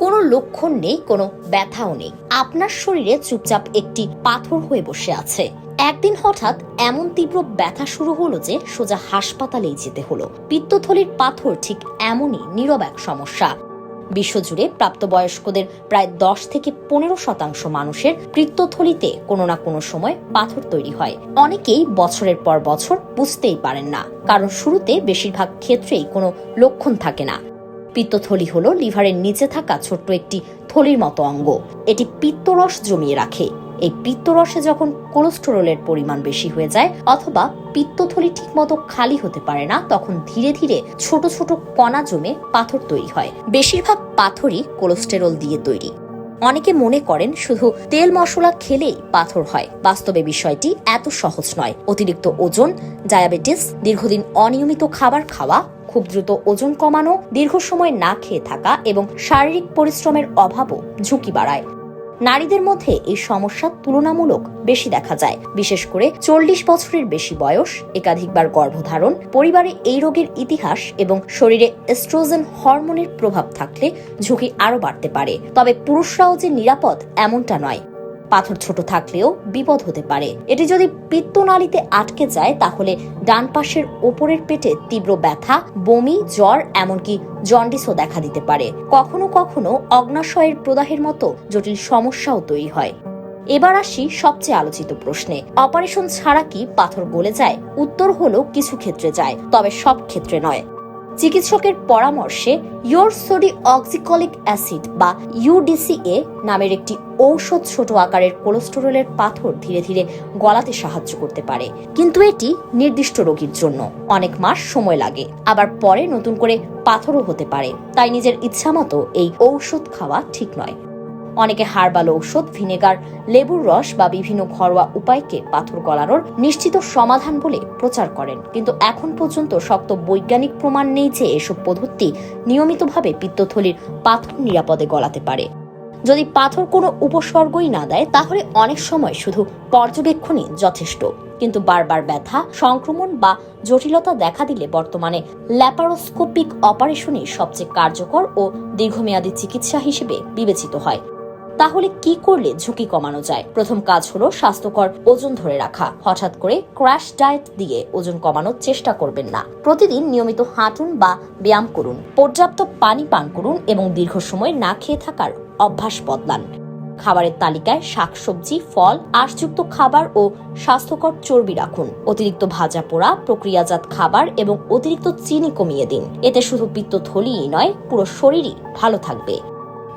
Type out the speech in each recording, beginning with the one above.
কোনো লক্ষণ নেই, কোনো ব্যথাও নেই, আপনার শরীরে চুপচাপ একটি পাথর হয়ে বসে আছে। একদিন হঠাৎ এমন তীব্র ব্যথা শুরু হলো যে সোজা হাসপাতালেই যেতে হলো। পিত্তথলির পাথর ঠিক এমনই নীরব এক সমস্যা। বিশ্বজুড়ে প্রাপ্তবয়স্কদের প্রায় 10 থেকে 15% মানুষের পিত্তথলিতে কোনো না কোনো সময় পাথর তৈরি হয়। অনেকেই বছরের পর বছর বুঝতেই পারেন না, কারণ শুরুতে বেশিরভাগ ক্ষেত্রেই কোনো লক্ষণ থাকে না। পিত্তথলি হলো লিভারের নিচে থাকা ছোট্ট একটি থলির মতো অঙ্গ। এটি পিত্তরস জমিয়ে রাখে। এই পিত্তরসে যখন কোলেস্টেরলের পরিমাণ বেশি হয়ে যায় অথবা পিত্তথলি ঠিকমতো খালি হতে পারে না, তখন ধীরে ধীরে ছোট ছোট কণা জমে পাথর তৈরি হয়। বেশিরভাগ পাথরই কোলেস্টেরল দিয়ে তৈরি। অনেকে মনে করেন শুধু তেল মশলা খেলেই পাথর হয়। বাস্তবে বিষয়টি এত সহজ নয়। অতিরিক্ত ওজন, ডায়াবেটিস, দীর্ঘদিন অনিয়মিত খাবার খাওয়া, খুব দ্রুত ওজন কমানো, দীর্ঘ সময় না খেয়ে থাকা এবং শারীরিক পরিশ্রমের অভাবও ঝুঁকি বাড়ায়। নারীদের মধ্যে এই সমস্যা তুলনামূলক বেশি দেখা যায়, বিশেষ করে 40 বছরের বেশি বয়স, একাধিকবার গর্ভধারণ, পরিবারে এই রোগের ইতিহাস এবং শরীরে এস্ট্রোজেন হরমোনের প্রভাব থাকলে ঝুঁকি আরো বাড়তে পারে। তবে পুরুষরাও যে নিরাপদ এমনটা নয়। পাথর ছোট থাকলেও বিপদ হতে পারে। এটি যদি পিত্তনালীতে আটকে যায় তাহলে ডান পাশের ওপরের পেটে তীব্র ব্যথা, বমি, জ্বর, এমনকি জন্ডিসও দেখা দিতে পারে। কখনো কখনো অগ্নাশয়ের প্রদাহের মতো জটিল সমস্যাও তৈরি হয়। এবার আসি সবচেয়ে আলোচিত প্রশ্নে, অপারেশন ছাড়া কি পাথর গলে যায়? উত্তর হলো কিছু ক্ষেত্রে যায়, তবে সব ক্ষেত্রে নয়। চিকিৎসকের পরামর্শে ইউরসোডি অক্সিকলিক অ্যাসিড বা ইউডিসিএ নামের একটি ঔষধ ছোট আকারের কোলেস্টেরলের পাথর ধীরে ধীরে গলাতে সাহায্য করতে পারে, কিন্তু এটি নির্দিষ্ট রোগীর জন্য অনেক মাস সময় লাগে। আবার পরে নতুন করে পাথরও হতে পারে। তাই নিজের ইচ্ছামতো এই ঔষধ খাওয়া ঠিক নয়। অনেকে হার্বাল ঔষধ, ভিনেগার, লেবুর রস বা বিভিন্ন ঘরোয়া উপায়কে পাথর গলানোর নিশ্চিত সমাধান বলে প্রচার করেন, কিন্তু এখন পর্যন্ত শক্ত বৈজ্ঞানিক প্রমাণ নেই যে এসব পদ্ধতি নিয়মিতভাবে পিত্তথলির পাথর নিরাপদে গলাতে পারে। যদি পাথর কোনো উপসর্গই না দেয় তাহলে অনেক সময় শুধু পর্যবেক্ষণই যথেষ্ট, কিন্তু বারবার ব্যথা, সংক্রমণ বা জটিলতা দেখা দিলে বর্তমানে ল্যাপারোস্কোপিক অপারেশনই সবচেয়ে কার্যকর ও দীর্ঘমেয়াদী চিকিৎসা হিসেবে বিবেচিত হয়। তাহলে কি করলে ঝুঁকি কমানো যায়? প্রথম কাজ হলো স্বাস্থ্যকর ওজন ধরে রাখা। হঠাৎ করে ক্র্যাশ ডায়েট দিয়ে ওজন কমানোর চেষ্টা করবেন না। প্রতিদিন নিয়মিত হাঁটুন বা ব্যায়াম করুন, পর্যাপ্ত পানি পান করুন এবং দীর্ঘ সময় না খেয়ে থাকার অভ্যাস বদলান। খাবারের তালিকায় শাকসবজি, ফল, আঁশযুক্ত খাবার ও স্বাস্থ্যকর চর্বি রাখুন। অতিরিক্ত ভাজা পোড়া, প্রক্রিয়াজাত খাবার এবং অতিরিক্ত চিনি কমিয়ে দিন। এতে শুধু পিত্তথলিই নয়, পুরো শরীরই ভালো থাকবে।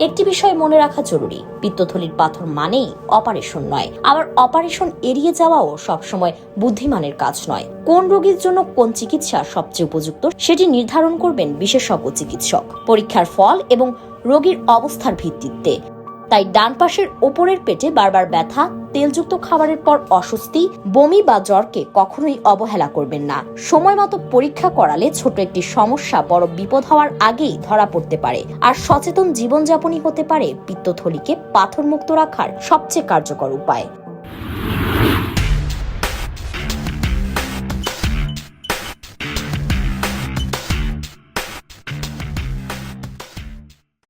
একটি বিষয় মনে রাখা জরুরি, পিত্তথলির পাথর মানেই অপারেশন নয়। আবার অপারেশন এড়িয়ে যাওয়াও সবসময় বুদ্ধিমানের কাজ নয়। কোন রোগীর জন্য কোন চিকিৎসা সবচেয়ে উপযুক্ত সেটি নির্ধারণ করবেন বিশেষজ্ঞ চিকিৎসক, পরীক্ষার ফল এবং রোগীর অবস্থার ভিত্তিতে। তাই ডান পাশের ওপরের পেটে বারবার ব্যথা, তেলযুক্ত খাবারের পর অস্বস্তি, বমি বা জ্বরকে কখনোই অবহেলা করবেন না। সময় মতো পরীক্ষা করালে ছোট একটি সমস্যা বড় বিপদ হওয়ার আগেই ধরা পড়তে পারে। আর সচেতন জীবনযাপনই হতে পারে পিত্তথলিকে পাথর মুক্ত রাখার সবচেয়ে কার্যকর উপায়।